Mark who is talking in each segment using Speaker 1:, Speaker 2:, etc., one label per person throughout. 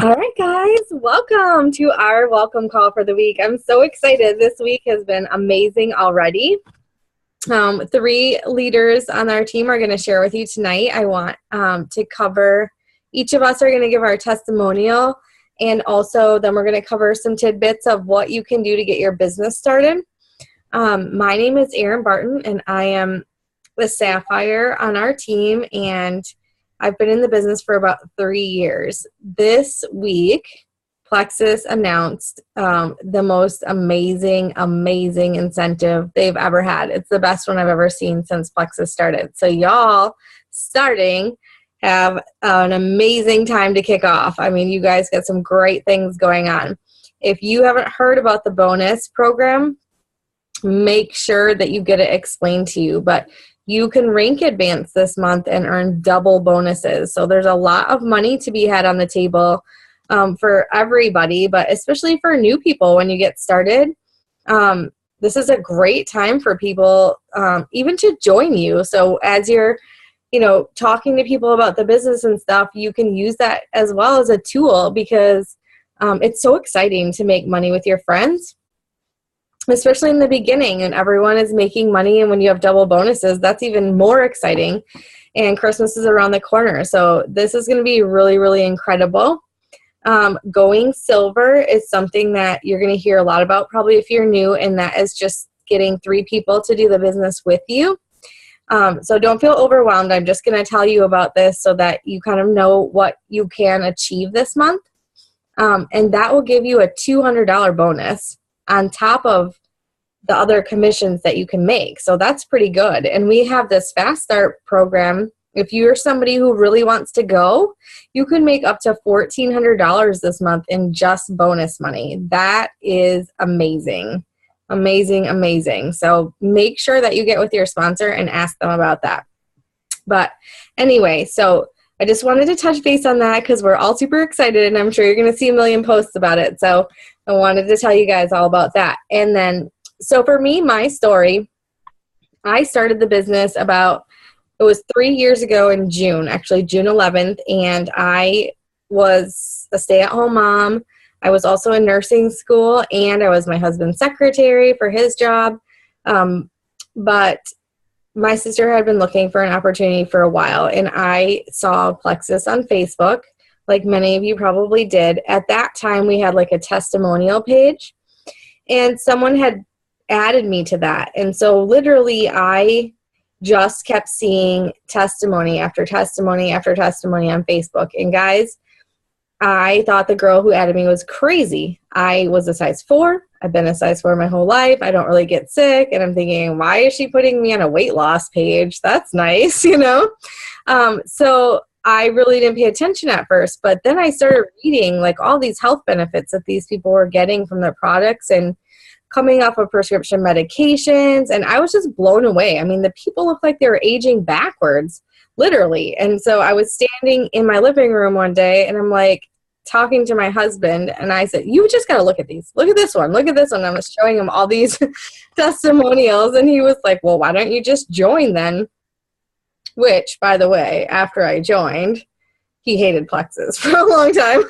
Speaker 1: All right, guys, welcome to our welcome call for the week. I'm so excited. This week has been amazing already. Three leaders on our team are going to share with you tonight. I want to cover, each of us are going to give our testimonial, and also then we're going to cover some tidbits of what you can do to get your business started. My name is Erin Barton, and I am the Sapphire on our team, and I've been in the business for about 3 years. This week, Plexus announced the most amazing incentive they've ever had. It's the best one I've ever seen since Plexus started. So y'all starting have an amazing time to kick off. I mean, you guys got some great things going on. If you haven't heard about the bonus program, make sure that you get it explained to you. But you can rank advance this month and earn double bonuses. So there's a lot of money to be had on the table for everybody, but especially for new people when you get started. This is a great time for people even to join you. So as you're, talking to people about the business and stuff, you can use that as well as a tool because it's so exciting to make money with your friends, especially in the beginning, and everyone is making money. And when you have double bonuses, that's even more exciting. And Christmas is around the corner. So this is going to be really, really incredible. Going silver is something that you're going to hear a lot about probably if you're new, and that is just getting 3 people to do the business with you. So don't feel overwhelmed. I'm just going to tell you about this so that you kind of know what you can achieve this month. And that will give you a $200 bonus on top of the other commissions that you can make. So that's pretty good. And we have this Fast Start program. If you're somebody who really wants to go, you can make up to $1,400 this month in just bonus money. That is amazing. Amazing. So make sure that you get with your sponsor and ask them about that. But anyway, so I just wanted to touch base on that because we're all super excited, and I'm sure you're going to see a million posts about it. So I wanted to tell you guys all about that. And then, so for me, my story, I started the business it was 3 years ago in June, actually June 11th, and I was a stay-at-home mom. I was also in nursing school, and I was my husband's secretary for his job. But my sister had been looking for an opportunity for a while, and I saw Plexus on Facebook, like many of you probably did. At that time, we had like a testimonial page, and someone had added me to that. And so literally I just kept seeing testimony after testimony after testimony on Facebook. And guys, I thought the girl who added me was crazy. I was a size 4. I've been a size 4 my whole life. I don't really get sick. And I'm thinking, why is she putting me on a weight loss page? That's nice, So I really didn't pay attention at first. But then I started reading like all these health benefits that these people were getting from their products and coming off of prescription medications. And I was just blown away. I mean, the people looked like they were aging backwards, literally. And so I was standing in my living room one day, and I'm like, talking to my husband, and I said, you just got to look at these. Look at this one. Look at this one. I was showing him all these testimonials, and he was like, well, why don't you just join then? Which, by the way, after I joined, he hated Plexus for a long time.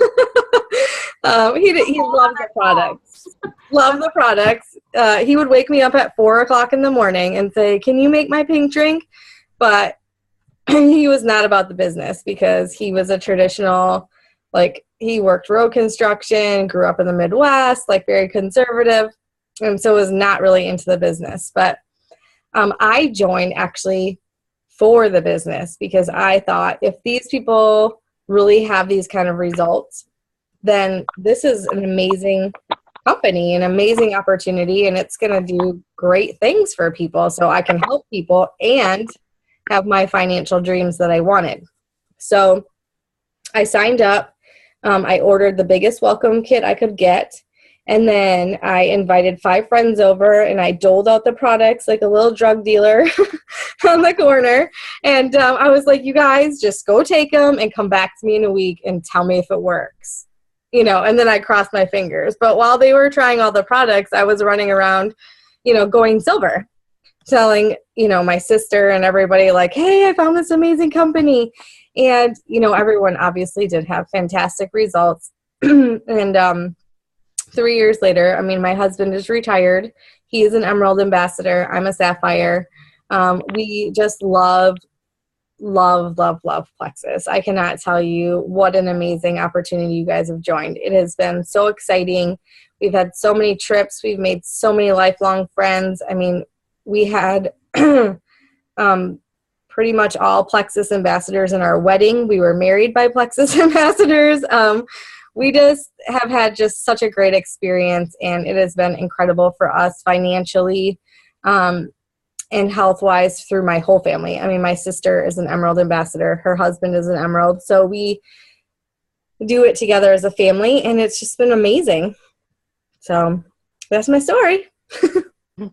Speaker 1: He loved the products. Loved the products. He would wake me up at 4 o'clock in the morning and say, can you make my pink drink? But he was not about the business because he was a traditional, he worked road construction, grew up in the Midwest, very conservative, and so was not really into the business. But I joined actually for the business because I thought if these people really have these kind of results, then this is an amazing company, an amazing opportunity, and it's going to do great things for people so I can help people and have my financial dreams that I wanted. So I signed up. I ordered the biggest welcome kit I could get, and then I invited 5 friends over, and I doled out the products like a little drug dealer on the corner. And I was like, you guys just go take them and come back to me in a week and tell me if it works. And then I crossed my fingers. But while they were trying all the products, I was running around, going silver, telling, my sister and everybody hey, I found this amazing company. And, everyone obviously did have fantastic results. And 3 years later, I mean, my husband is retired. He is an Emerald ambassador. I'm a Sapphire. We just love Plexus. I cannot tell you what an amazing opportunity you guys have joined. It has been so exciting. We've had so many trips. We've made so many lifelong friends. I mean, we had pretty much all Plexus ambassadors in our wedding. We were married by Plexus ambassadors. We just have had just such a great experience, and it has been incredible for us financially and health-wise through my whole family. I mean, my sister is an Emerald ambassador. Her husband is an Emerald. So we do it together as a family, and it's just been amazing. So that's my story.
Speaker 2: My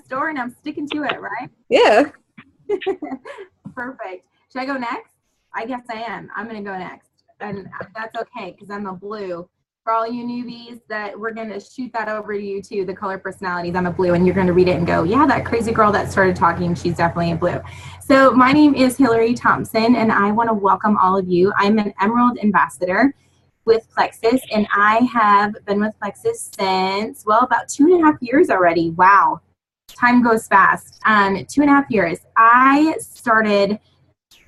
Speaker 2: story, and I'm sticking to it, right?
Speaker 1: Yeah.
Speaker 2: Perfect. Should I go next? I guess I am. I'm going to go next. And that's okay because I'm a blue. For all you newbies, that we're going to shoot that over to you too, the color personalities. I'm a blue, and you're going to read it and go, yeah, that crazy girl that started talking, she's definitely a blue. So my name is Hillary Thompson, and I want to welcome all of you. I'm an Emerald ambassador with Plexus, and I have been with Plexus since, well, about 2.5 years already. Wow. Time goes fast. 2.5 years. I started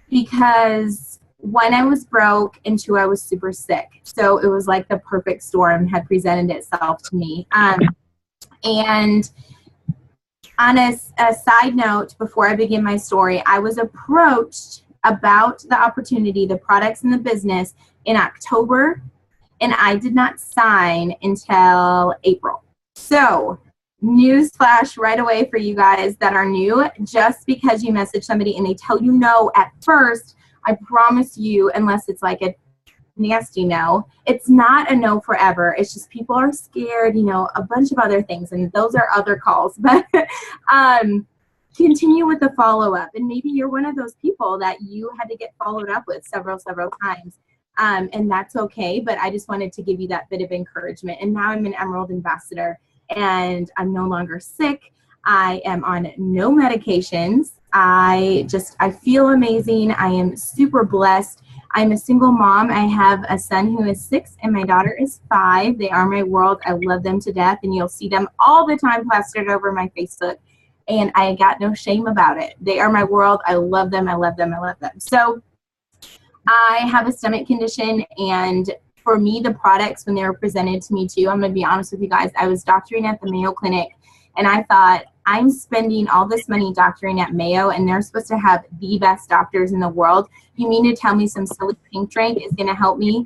Speaker 2: because one, I was broke, and two, I was super sick. So it was like the perfect storm had presented itself to me. And on a side note, before I begin my story, I was approached about the opportunity, the products and the business in October, and I did not sign until April. So newsflash right away for you guys that are new, just because you message somebody and they tell you no at first, I promise you, unless it's like a nasty no, it's not a no forever. It's just people are scared, you know, a bunch of other things, and those are other calls. But continue with the follow-up, and maybe you're one of those people that you had to get followed up with several times, and that's okay. But I just wanted to give you that bit of encouragement. And now I'm an Emerald ambassador, and I'm no longer sick. I am on no medications. I feel amazing. I am super blessed. I'm a single mom. I have a son who is 6 and my daughter is 5. They are my world. I love them to death, and you'll see them all the time plastered over my Facebook, and I got no shame about it. They are my world. I love them. I love them. I love them. So I have a stomach condition, and for me, the products, when they were presented to me too, I'm going to be honest with you guys, I was doctoring at the Mayo Clinic, and I thought, I'm spending all this money doctoring at Mayo, and they're supposed to have the best doctors in the world. You mean to tell me some silly pink drink is going to help me?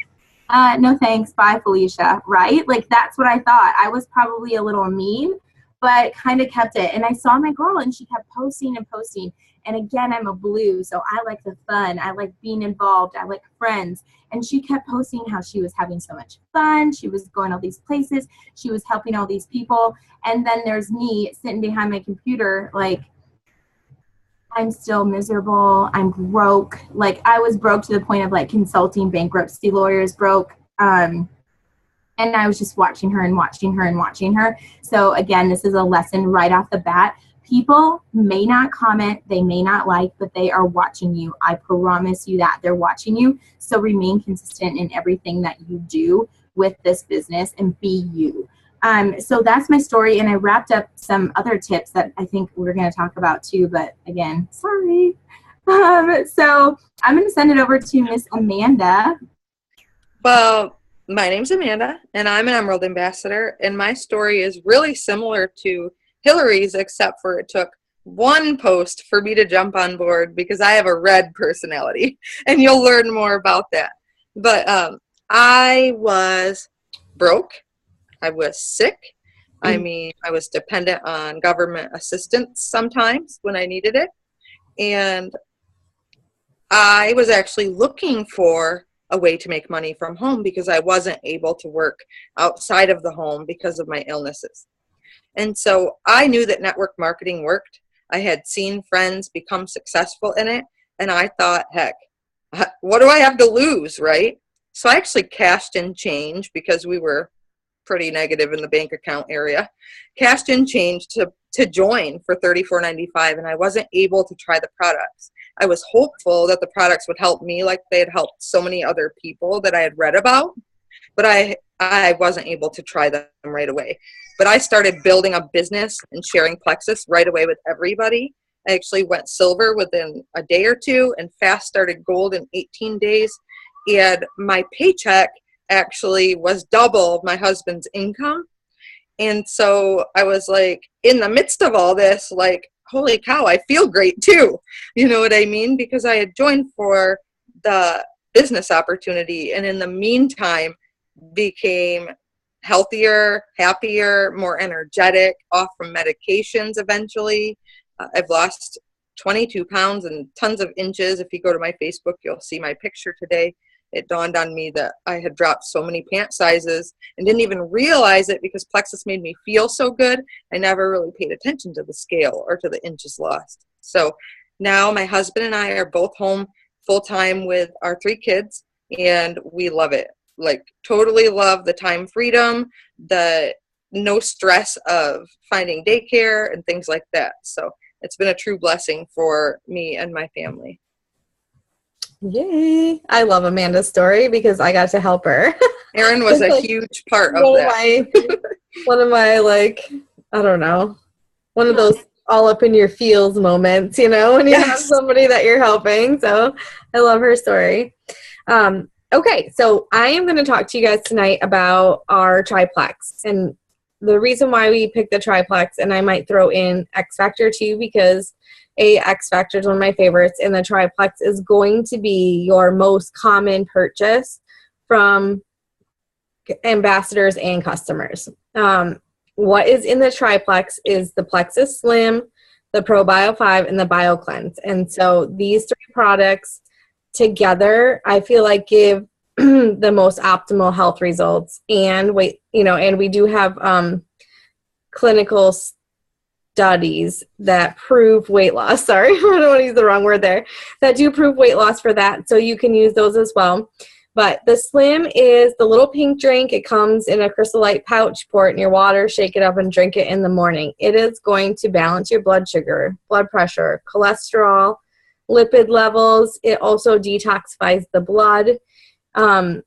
Speaker 2: No thanks. Bye, Felicia. Right? Like, that's what I thought. I was probably a little mean, but kind of kept it. And I saw my girl, and she kept posting and posting. And again, I'm a blue, so I like the fun. I like being involved. I like friends. And she kept posting how she was having so much fun. She was going all these places. She was helping all these people. And then there's me sitting behind my computer, like, I'm still miserable. I'm broke. Like, I was broke to the point of, like, consulting bankruptcy lawyers broke. And I was just watching her and watching her and watching her. So, again, this is a lesson right off the bat. People may not comment, they may not like, but they are watching you. I promise you that. They're watching you. So remain consistent in everything that you do with this business and be you. So that's my story, and I wrapped up some other tips that I think we're going to talk about too, but again, sorry. So I'm going to send it over to Miss Amanda.
Speaker 3: Well, my name's Amanda, and I'm an Emerald ambassador, and my story is really similar to Hillary's, except for it took one post for me to jump on board because I have a red personality, and you'll learn more about that. But I was broke. I was sick. I mean, I was dependent on government assistance sometimes when I needed it. And I was actually looking for a way to make money from home because I wasn't able to work outside of the home because of my illnesses. And so I knew that network marketing worked. I had seen friends become successful in it. And I thought, heck, what do I have to lose, right? So I actually cashed in change because we were pretty negative in the bank account area. Cashed in change to join for $34.95, and I wasn't able to try the products. I was hopeful that the products would help me like they had helped so many other people that I had read about. but I wasn't able to try them right away. But I started building a business and sharing Plexus right away with everybody. I actually went silver within a day or two and fast started gold in 18 days. And my paycheck actually was double my husband's income. And so I was like, in the midst of all this, like, holy cow, I feel great too. You know what I mean? Because I had joined for the business opportunity, and in the meantime became healthier, happier, more energetic, off from medications eventually. I've lost 22 pounds and tons of inches. If you go to my Facebook, you'll see my picture today. It dawned on me that I had dropped so many pant sizes and didn't even realize it because Plexus made me feel so good. I never really paid attention to the scale or to the inches lost. So now my husband and I are both home full-time with our 3 kids, and we love it. Like, totally love the time freedom, the no stress of finding daycare and things like that. So it's been a true blessing for me and my family.
Speaker 1: Yay. I love Amanda's story because I got to help her.
Speaker 3: Erin was a huge part of that.
Speaker 1: One of my, like, I don't know, one of those all up in your feels moments, you know, when you have somebody that you're helping. So I love her story. Okay, so I am going to talk to you guys tonight about our triplex. And the reason why we picked the triplex, and I might throw in X Factor too, because X Factor is one of my favorites, and the triplex is going to be your most common purchase from ambassadors and customers. What is in the triplex is the Plexus Slim, the ProBio 5, and the Bio Cleanse. And so these 3 products together, I feel like give the most optimal health results. And and we do have clinical studies that prove weight loss. Sorry, I don't want to use the wrong word there. That do prove weight loss for that. So you can use those as well. But the Slim is the little pink drink. It comes in a Crystal Light pouch. Pour it in your water, shake it up, and drink it in the morning. It is going to balance your blood sugar, blood pressure, cholesterol, lipid levels. It also detoxifies the blood and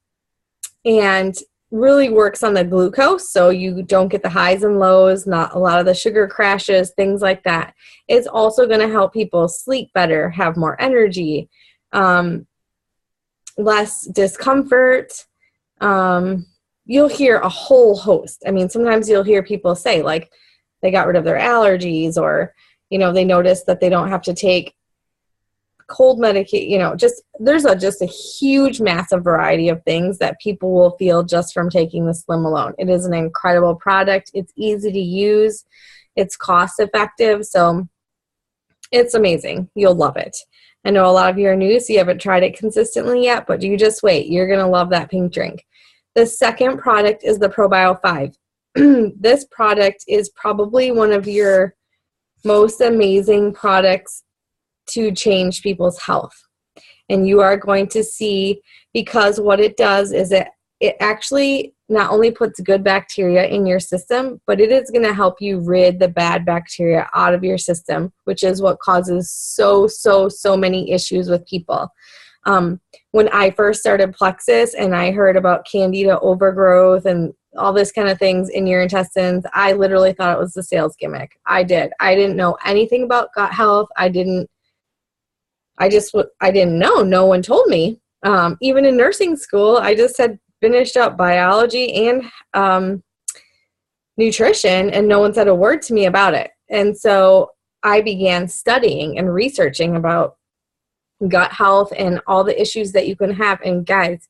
Speaker 1: really works on the glucose, so you don't get the highs and lows, not a lot of the sugar crashes, things like that. It's also going to help people sleep better, have more energy, less discomfort. You'll hear a whole host. I mean, sometimes you'll hear people say, like, they got rid of their allergies, or, they notice that they don't have to take cold medication, there's just a huge, massive variety of things that people will feel just from taking the Slim alone. It is an incredible product. It's easy to use. It's cost effective. So it's amazing. You'll love it. I know a lot of you are new, so you haven't tried it consistently yet, but you just wait. You're going to love that pink drink. The second product is the ProBio 5. This product is probably one of your most amazing products to change people's health. And you are going to see, because what it does is it actually not only puts good bacteria in your system, but it is going to help you rid the bad bacteria out of your system, which is what causes so many issues with people. When I first started Plexus and I heard about candida overgrowth and all this kind of things in your intestines, I literally thought it was a sales gimmick. I didn't know anything about gut health. I didn't know. No one told me. Even in nursing school, I just had finished up biology and nutrition, and no one said a word to me about it. And so I began studying and researching about gut health and all the issues that you can have. And guys,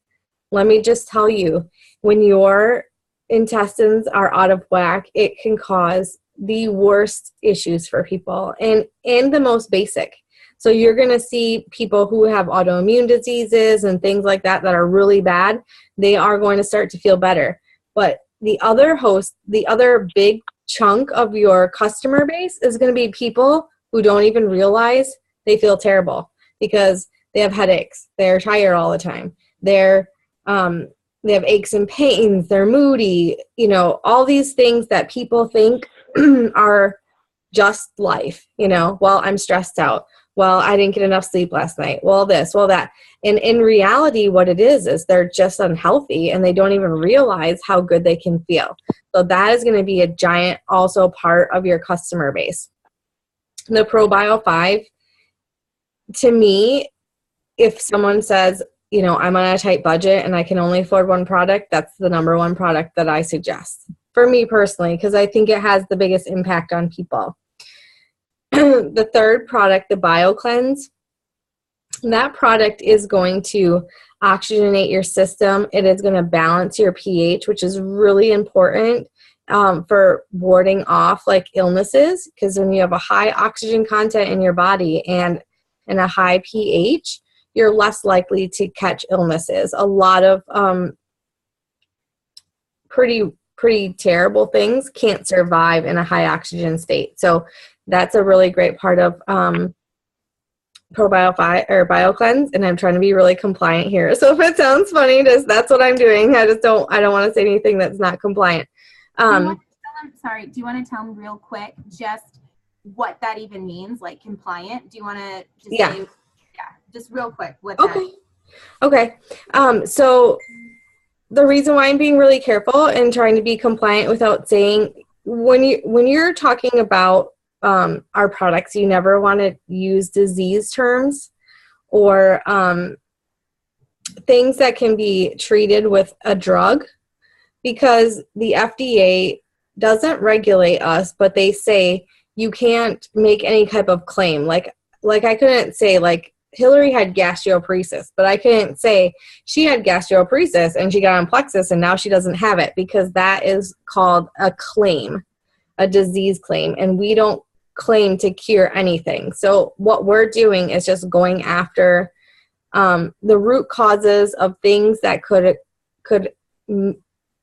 Speaker 1: let me just tell you, when your intestines are out of whack, it can cause the worst issues for people, and the most basic. So you're going to see people who have autoimmune diseases and things like that that are really bad. They are going to start to feel better. But the other big chunk of your customer base is going to be people who don't even realize they feel terrible because they have headaches. They're tired all the time. They have aches and pains. They're moody. All these things that people think are just life. Well, I'm stressed out. Well, I didn't get enough sleep last night. Well, this, well, that. And in reality, what it is they're just unhealthy and they don't even realize how good they can feel. So that is going to be a giant also part of your customer base. The ProBio 5, to me, if someone says, you know, I'm on a tight budget and I can only afford one product, that's the number one product that I suggest. For me personally, because I think it has the biggest impact on people. The third product, the BioCleanse, that product is going to oxygenate your system. It is going to balance your pH, which is really important for warding off like illnesses, because when you have a high oxygen content in your body and a high pH, you're less likely to catch illnesses. A lot of pretty terrible things can't survive in a high oxygen state. So that's a really great part of ProBio 5 or BioCleanse, and I'm trying to be really compliant here. So if it sounds funny, that's what I'm doing. I don't want to say anything that's not compliant.
Speaker 2: Do you want to tell them real quick just what that even means, like compliant? Do you want to just say, just real quick what that?
Speaker 1: Okay. So the reason why I'm being really careful and trying to be compliant without saying, when you're talking about our products, you never want to use disease terms or things that can be treated with a drug, because the FDA doesn't regulate us, but they say you can't make any type of claim. Like I couldn't say like Hillary had gastroparesis, but I couldn't say she had gastroparesis and she got on Plexus and now she doesn't have it, because that is called a claim, a disease claim, and we don't claim to cure anything. So what we're doing is just going after the root causes of things that could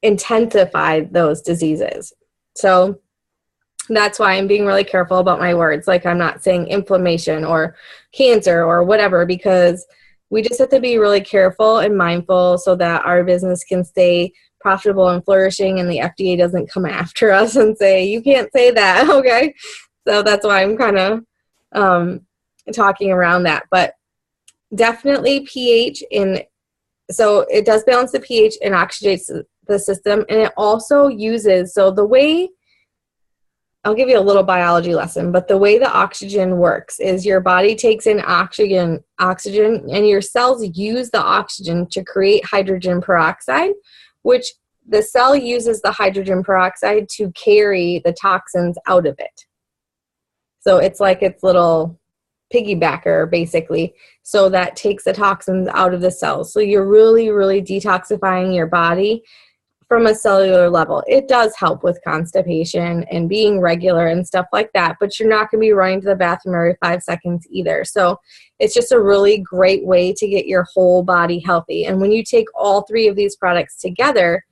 Speaker 1: intensify those diseases. So that's why I'm being really careful about my words. Like, I'm not saying inflammation or cancer or whatever, because we just have to be really careful and mindful so that our business can stay profitable and flourishing, and the FDA doesn't come after us and say, you can't say that, okay? So that's why I'm kind of talking around that. But definitely pH so it does balance the pH and oxygenates the system. And it also uses, so the way, I'll give you a little biology lesson, but the way the oxygen works is your body takes in oxygen, and your cells use the oxygen to create hydrogen peroxide, which the cell uses the hydrogen peroxide to carry the toxins out of it. So it's like its little piggybacker, basically. So that takes the toxins out of the cells. So you're really, really detoxifying your body from a cellular level. It does help with constipation and being regular and stuff like that, but you're not going to be running to the bathroom every 5 seconds either. So it's just a really great way to get your whole body healthy. And when you take all three of these products together,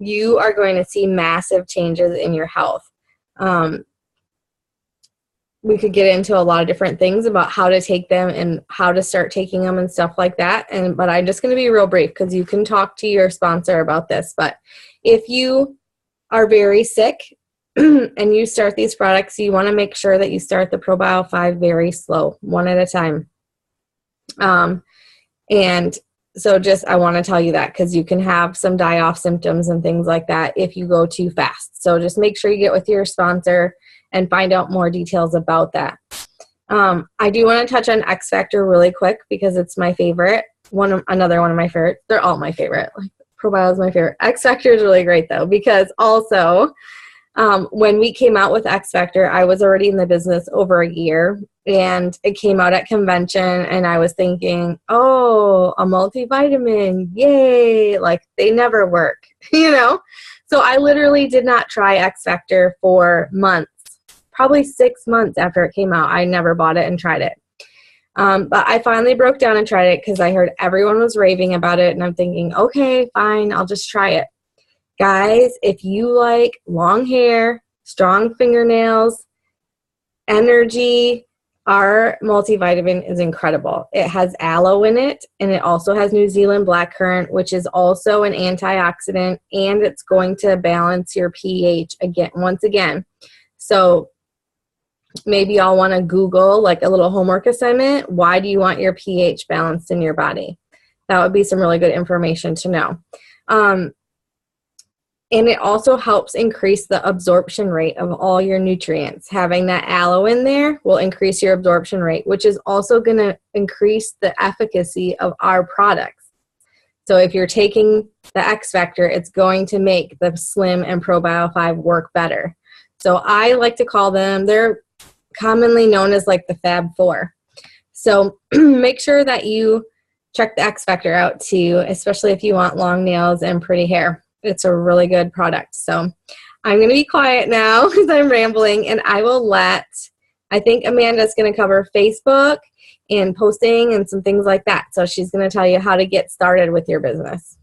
Speaker 1: you are going to see massive changes in your health. We could get into a lot of different things about how to take them and how to start taking them and stuff like that. But I'm just going to be real brief, because you can talk to your sponsor about this. But if you are very sick and you start these products, you want to make sure that you start the ProBio 5 very slow, one at a time. And so just, I want to tell you that, because you can have some die-off symptoms and things like that if you go too fast. So just make sure you get with your sponsor and find out more details about that. I do want to touch on X Factor really quick, because it's my favorite. Another one of my favorites. They're all my favorite. Like, ProBio is my favorite. X Factor is really great though, because also when we came out with X Factor, I was already in the business over a year, and it came out at convention, and I was thinking, oh, a multivitamin, yay! Like, they never work, you know? So I literally did not try X Factor for months. Probably 6 months after it came out, I never bought it and tried it. But I finally broke down and tried it because I heard everyone was raving about it, and I'm thinking, okay, fine, I'll just try it. Guys, if you like long hair, strong fingernails, energy, our multivitamin is incredible. It has aloe in it, and it also has New Zealand blackcurrant, which is also an antioxidant, and it's going to balance your pH once again. So Maybe y'all want to Google, like a little homework assignment, why do you want your pH balanced in your body? That would be some really good information to know. And it also helps increase the absorption rate of all your nutrients. Having that aloe in there will increase your absorption rate, which is also going to increase the efficacy of our products. So if you're taking the X Factor, it's going to make the Slim and ProBio 5 work better. So I like to call them, they're commonly known as like the Fab Four. So make sure that you check the X Factor out too, especially if you want long nails and pretty hair. It's a really good product. So I'm going to be quiet now because I'm rambling, and I think Amanda's going to cover Facebook and posting and some things like that. So she's going to tell you how to get started with your business.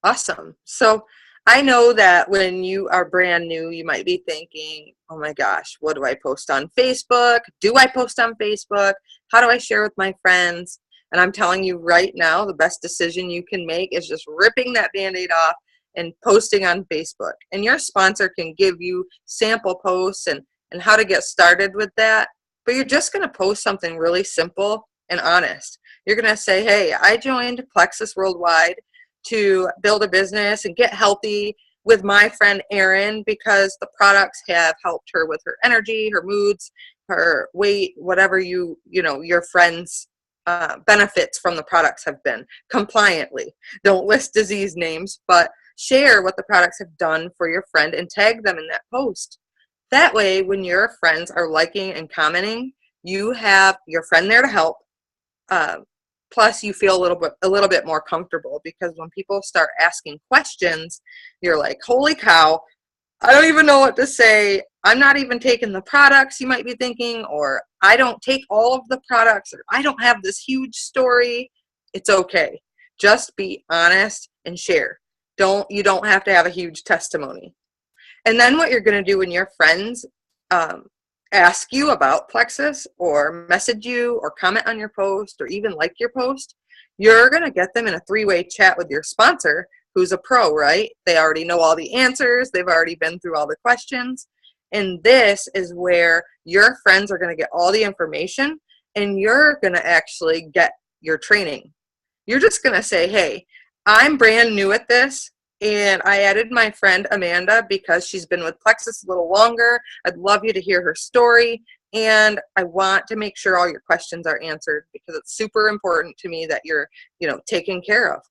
Speaker 3: Awesome. So I know that when you are brand new, you might be thinking, oh my gosh, what do I post on Facebook? Do I post on Facebook? How do I share with my friends? And I'm telling you right now, the best decision you can make is just ripping that Band-Aid off and posting on Facebook. And your sponsor can give you sample posts and how to get started with that. But you're just going to post something really simple and honest. You're going to say, hey, I joined Plexus Worldwide to build a business and get healthy with my friend Erin because the products have helped her with her energy, her moods, her weight, whatever your friends benefits from the products have been compliantly. Don't list disease names, but share what the products have done for your friend and tag them in that post. That way, when your friends are liking and commenting, you have your friend there to help. Plus, you feel a little bit more comfortable because when people start asking questions, you're like, holy cow, I don't even know what to say. I'm not even taking the products, you might be thinking, or I don't take all of the products, or I don't have this huge story. It's okay. Just be honest and share. You don't have to have a huge testimony. And then what you're going to do when your friends ask you about Plexus or message you or comment on your post or even like your post, you're going to get them in a three-way chat with your sponsor who's a pro, right? They already know all the answers. They've already been through all the questions. And this is where your friends are going to get all the information and you're going to actually get your training. You're just going to say, hey, I'm brand new at this. And I added my friend Amanda because she's been with Plexus a little longer. I'd love you to hear her story. And I want to make sure all your questions are answered because it's super important to me that you're, taken care of.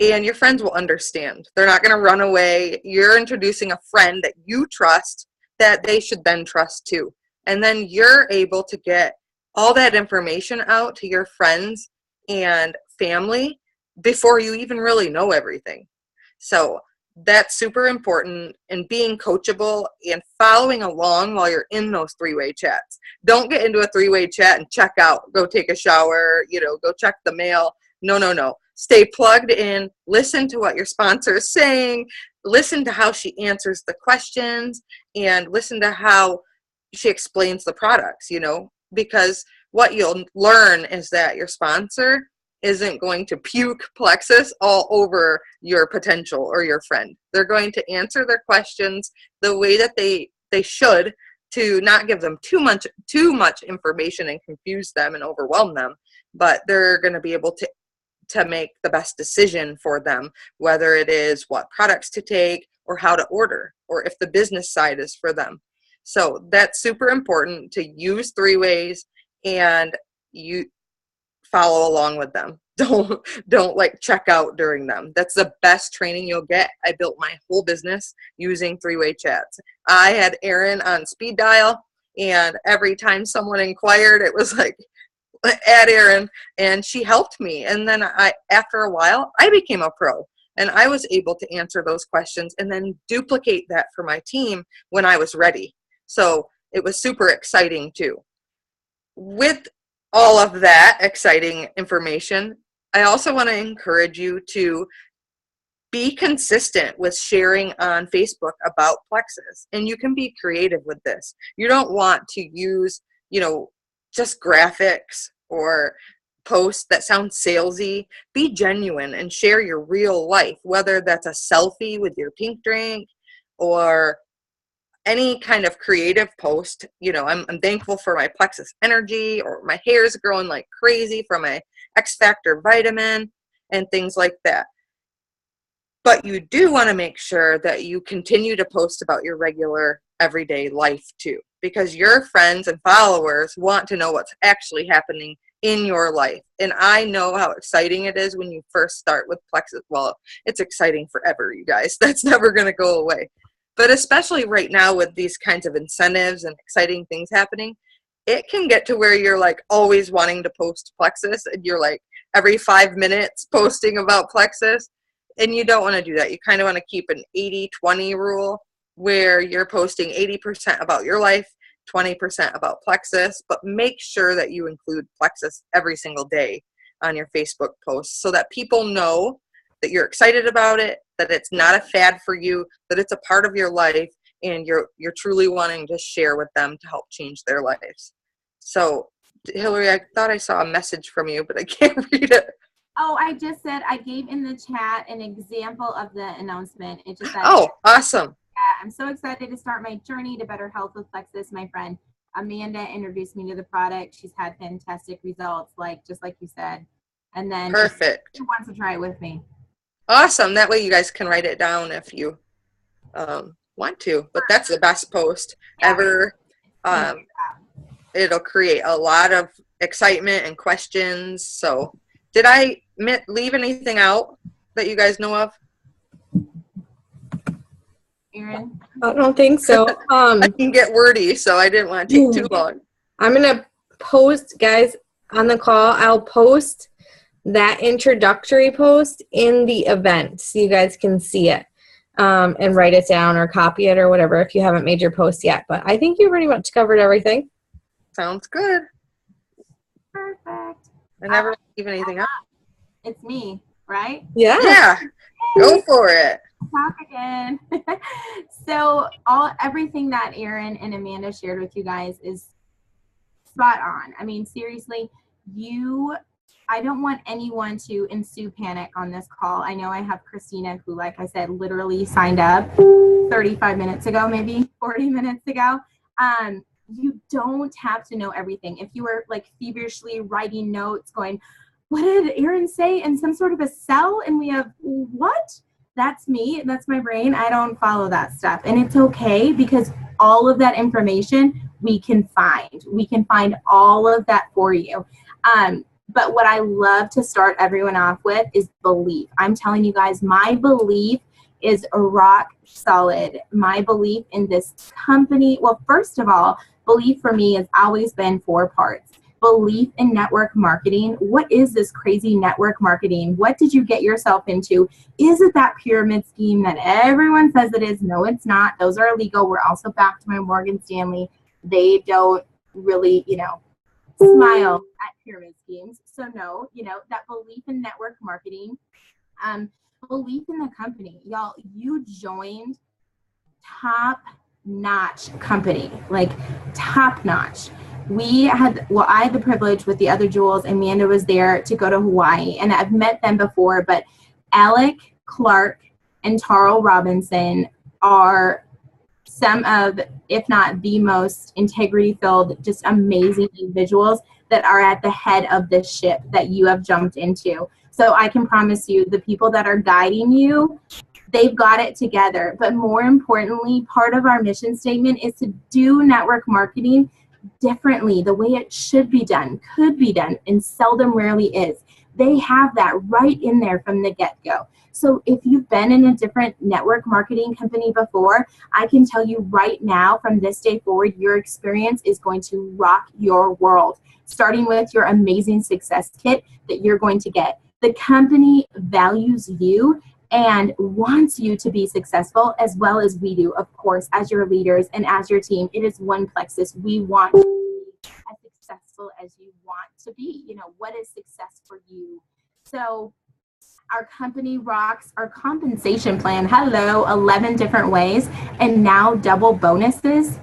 Speaker 3: And your friends will understand. They're not going to run away. You're introducing a friend that you trust that they should then trust too. And then you're able to get all that information out to your friends and family before you even really know everything. So that's super important, and being coachable and following along while you're in those three-way chats. Don't get into a three-way chat and check out, go take a shower, go check the mail. No. Stay plugged in, listen to what your sponsor is saying, listen to how she answers the questions, and listen to how she explains the products, because what you'll learn is that your sponsor isn't going to puke Plexus all over your potential or your friend. They're going to answer their questions the way that they should, to not give them too much information and confuse them and overwhelm them, but they're going to be able to make the best decision for them, whether it is what products to take or how to order, or if the business side is for them. So that's super important to use three ways, and you follow along with them. Don't like check out during them. That's the best training you'll get. I built my whole business using three-way chats. I had Erin on speed dial, and every time someone inquired, it was like, add Erin, and she helped me. And then after a while, I became a pro, and I was able to answer those questions and then duplicate that for my team when I was ready. So it was super exciting too. With all of that exciting information, I also want to encourage you to be consistent with sharing on Facebook about Plexus. And you can be creative with this. You don't want to use, just graphics or posts that sound salesy. Be genuine and share your real life, whether that's a selfie with your pink drink or any kind of creative post, you know, I'm thankful for my plexus energy, or my hair's growing like crazy from my X Factor vitamin and things like that. But you do want to make sure that you continue to post about your regular everyday life too, because your friends and followers want to know what's actually happening in your life. And I know how exciting it is when you first start with plexus. Well, it's exciting forever, you guys. That's never going to go away. But especially right now with these kinds of incentives and exciting things happening, it can get to where you're like always wanting to post plexus, and you're like every 5 minutes posting about plexus. And you don't want to do that. You kind of want to keep an 80-20 rule, where you're posting 80% about your life, 20% about plexus, but make sure that you include plexus every single day on your Facebook posts so that people know that you're excited about it, that it's not a fad for you, that it's a part of your life, and you're truly wanting to share with them to help change their lives. So, Hillary, I thought I saw a message from you, but I can't read it.
Speaker 2: Oh, I just said I gave in the chat an example of the announcement. It just said,
Speaker 3: oh, awesome.
Speaker 2: I'm so excited to start my journey to better health with plexus. My friend Amanda introduced me to the product. She's had fantastic results, just like you said. And then
Speaker 3: perfect.
Speaker 2: She wants to try it with me.
Speaker 3: Awesome. That way you guys can write it down if you want to. But that's the best post ever. It'll create a lot of excitement and questions. So did I leave anything out that you guys know of?
Speaker 2: Erin?
Speaker 1: I don't think so.
Speaker 3: I can get wordy, so I didn't want to take too long.
Speaker 1: I'm going to post, guys, on the call. I'll post that introductory post in the event so you guys can see it and write it down or copy it or whatever if you haven't made your post yet. But I think you pretty much covered everything.
Speaker 3: Sounds good.
Speaker 2: Perfect.
Speaker 3: I never leave anything out.
Speaker 2: It's me, right?
Speaker 1: Yeah.
Speaker 3: Yeah. Go for it.
Speaker 2: Talk again. So everything that Erin and Amanda shared with you guys is spot on. I mean, seriously, I don't want anyone to ensue panic on this call. I know I have Christina, who, like I said, literally signed up 35 minutes ago, maybe 40 minutes ago. You don't have to know everything. If you were like feverishly writing notes going, what did Erin say in some sort of a cell? And we have what? That's me. That's my brain. I don't follow that stuff. And it's okay, because all of that information we can find. We can find all of that for you. But what I love to start everyone off with is belief. I'm telling you guys, my belief is rock solid. My belief in this company, well, first of all, belief for me has always been 4 parts. Belief in network marketing. What is this crazy network marketing? What did you get yourself into? Is it that pyramid scheme that everyone says it is? No, it's not. Those are illegal. We're also backed by Morgan Stanley. They don't really, smile at pyramid schemes. So no, that belief in network marketing, belief in the company. Y'all, you joined top-notch company, like top-notch. I had the privilege with the other Jules, Amanda was there, to go to Hawaii, and I've met them before, but Alec Clark and Tarl Robinson are some of, if not the most integrity-filled, just amazing individuals that are at the head of this ship that you have jumped into. So I can promise you, the people that are guiding you, they've got it together. But more importantly, part of our mission statement is to do network marketing differently, the way it should be done, could be done, and seldom rarely is. They have that right in there from the get-go. So if you've been in a different network marketing company before, I can tell you right now, from this day forward, your experience is going to rock your world, starting with your amazing success kit that you're going to get. The company values you and wants you to be successful, as well as we do, of course, as your leaders and as your team. It is one Plexus. We want you to be as successful as you want to be. What is success for you? So our company rocks our compensation plan. Hello, 11 different ways, and now double bonuses.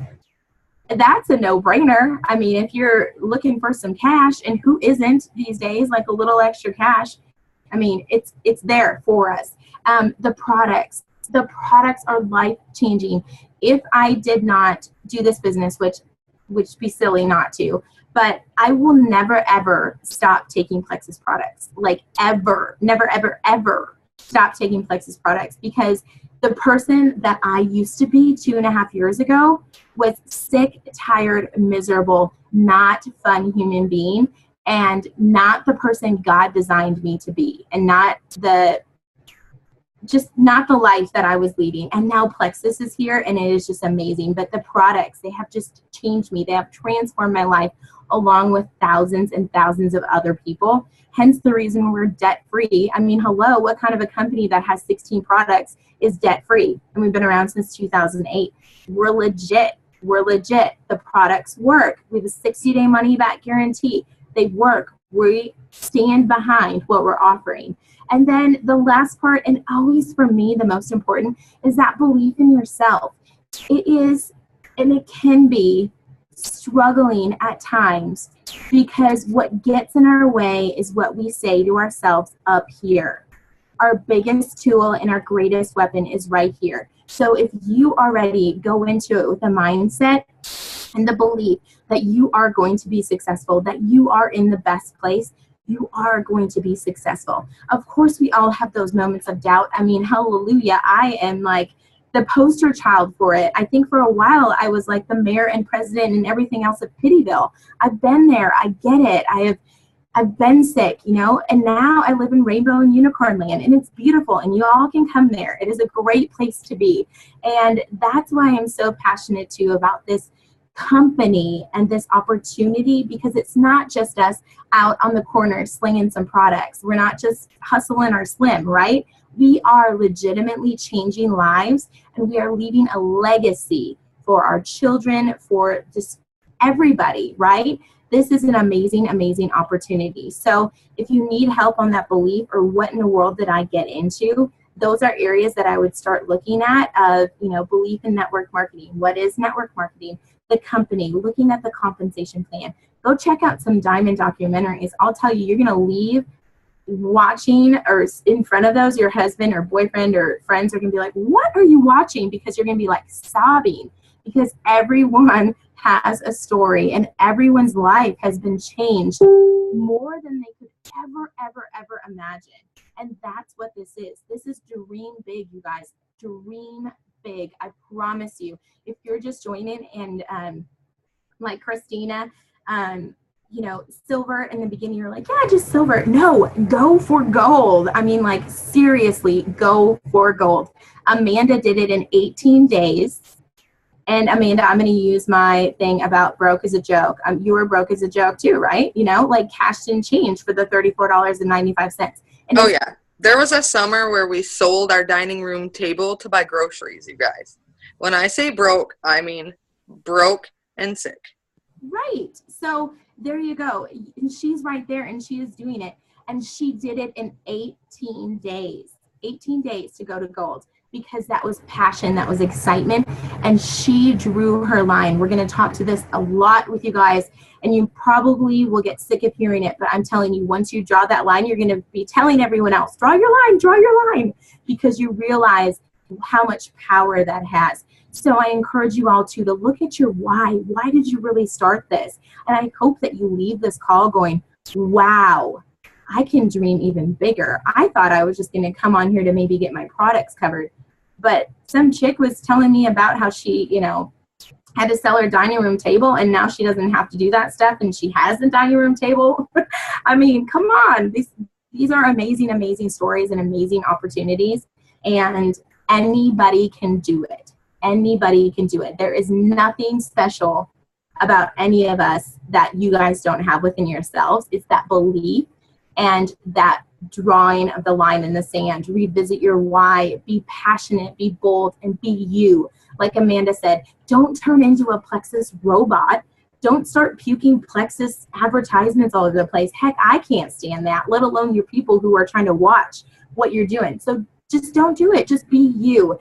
Speaker 2: That's a no-brainer. I mean, if you're looking for some cash, and who isn't these days, like a little extra cash, I mean, it's there for us. The products, The products are life-changing. If I did not do this business, which be silly not to, but I will never, ever stop taking Plexus products. Like ever, never, ever, ever stop taking Plexus products, because the person that I used to be 2.5 years ago was sick, tired, miserable, not fun human being, and not the person God designed me to be, and not the life that I was leading. And now Plexus is here, and it is just amazing. But the products, they have just changed me. They have transformed my life, along with thousands and thousands of other people. Hence the reason we're debt-free. I mean, hello, what kind of a company that has 16 products is debt-free? And we've been around since 2008. We're legit. We're legit. The products work. We have a 60-day money-back guarantee. They work. We stand behind what we're offering. And then the last part, and always for me the most important, is that belief in yourself. It is, and it can be, struggling at times, because what gets in our way is what we say to ourselves up here. Our biggest tool and our greatest weapon is right here. So if you already go into it with a mindset and the belief that you are going to be successful, that you are in the best place, you are going to be successful. Of course, we all have those moments of doubt. I mean, hallelujah, I am like the poster child for it. I think for a while I was like the mayor and president and everything else of Pittyville. I've been there. I get it. I've been sick, you know, and now I live in Rainbow and Unicorn Land, and it's beautiful, and you all can come there. It is a great place to be. And that's why I'm so passionate too about this company and this opportunity, because it's not just us out on the corner slinging some products. We're not just hustling our slim, right? We are legitimately changing lives, and we are leaving a legacy for our children, for just everybody, right? This is an amazing, amazing opportunity. So if you need help on that belief, or what in the world did I get into, those are areas that I would start looking at of, you know, belief in network marketing. What is network marketing? The company, looking at the compensation plan. Go check out some Diamond documentaries. I'll tell you, you're going to leave watching, or in front of those, your husband or boyfriend or friends are going to be like, what are you watching? Because you're going to be like sobbing, because everyone has a story, and everyone's life has been changed more than they could ever, ever, ever imagine. And that's what this is. This is dream big, you guys. Dream big. I promise you. If you're just joining and like Christina, you know, silver in the beginning, you're like, yeah, just silver. No, go for gold. I mean, like, seriously, go for gold. Amanda did it in 18 days. And Amanda, I'm going to use my thing about broke as a joke. You were broke as a joke too, right? You know, like cashed in change for the $34.95. And
Speaker 3: oh, yeah. There was a summer where we sold our dining room table to buy groceries, you guys. When I say broke, I mean broke and sick.
Speaker 2: Right. So there you go. And she's right there, and she is doing it. And she did it in 18 days. 18 days to go to gold, because that was passion, that was excitement, and she drew her line. We're going to talk to this a lot with you guys, and you probably will get sick of hearing it, but I'm telling you, once you draw that line, you're going to be telling everyone else, draw your line, because you realize how much power that has. So I encourage you all to look at your why. Why did you really start this? And I hope that you leave this call going, wow, I can dream even bigger. I thought I was just going to come on here to maybe get my products covered. But some chick was telling me about how she, you know, had to sell her dining room table, and now she doesn't have to do that stuff, and she has a dining room table. I mean, come on. These are amazing, amazing stories and amazing opportunities, and anybody can do it. Anybody can do it. There is nothing special about any of us that you guys don't have within yourselves. It's that belief and that drawing of the line in the sand. Revisit your why. Be passionate, be bold, and be you. Like Amanda said, don't turn into a Plexus robot. Don't start puking Plexus advertisements all over the place. Heck, I can't stand that, let alone your people who are trying to watch what you're doing. So just don't do it. Just be you.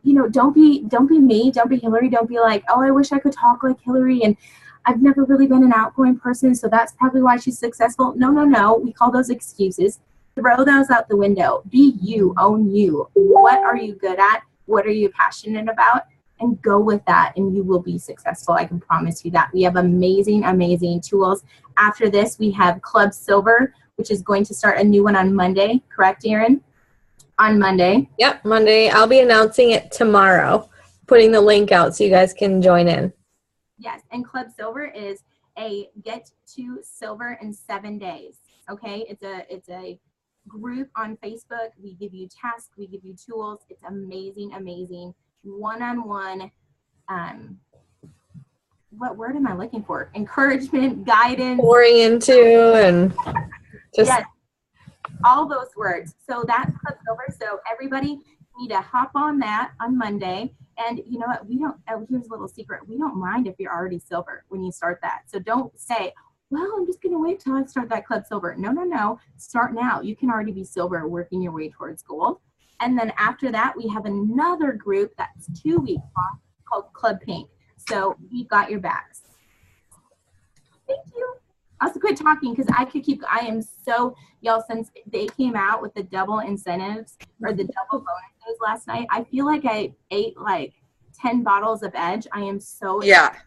Speaker 2: You know, don't be me. Don't be Hillary. Don't be like, oh, I wish I could talk like Hillary, and I've never really been an outgoing person, so that's probably why she's successful. No. We call those excuses. Throw those out the window. Be you, own you. What are you good at? What are you passionate about? And go with that, and you will be successful. I can promise you that. We have amazing, amazing tools. After this, we have Club Silver, which is going to start a new one on Monday. Correct, Erin? On Monday.
Speaker 1: Yep, Monday. I'll be announcing it tomorrow, putting the link out so you guys can join in.
Speaker 2: Yes, and Club Silver is a get to silver in 7 days. Okay, it's a group on Facebook. We give you tasks, we give you tools. It's amazing, amazing. One-on-one, what word am I looking for? Encouragement, guidance.
Speaker 1: Pouring into and just.
Speaker 2: Yes, all those words. So that's Club Silver. So everybody need to hop on that on Monday. And you know what? Here's a little secret. We don't mind if you're already silver when you start that. So don't say, well, I'm just going to wait till I start that Club Silver. No. Start now. You can already be silver working your way towards gold. And then after that, we have another group that's 2 weeks long called Club Pink. So we've got your backs. Thank you. I also quit talking because y'all, since they came out with the double incentives or the double bonuses last night, I feel like I ate like 10 bottles of Edge. I am so
Speaker 3: excited.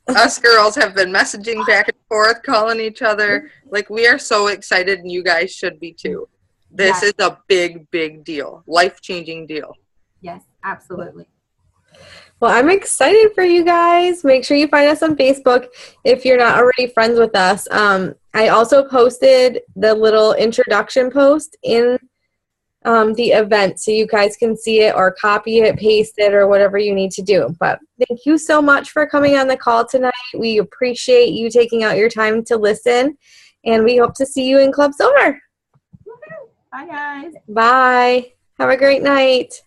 Speaker 3: Us girls have been messaging back and forth, calling each other. Like, we are so excited, and you guys should be too. This is a big, big deal. Life-changing deal.
Speaker 2: Yes, absolutely.
Speaker 1: Well, I'm excited for you guys. Make sure you find us on Facebook if you're not already friends with us. I also posted the little introduction post in the event so you guys can see it or copy it, paste it, or whatever you need to do. But thank you so much for coming on the call tonight. We appreciate you taking out your time to listen, and we hope to see you in Club Silver.
Speaker 2: Bye, guys.
Speaker 1: Bye. Have a great night.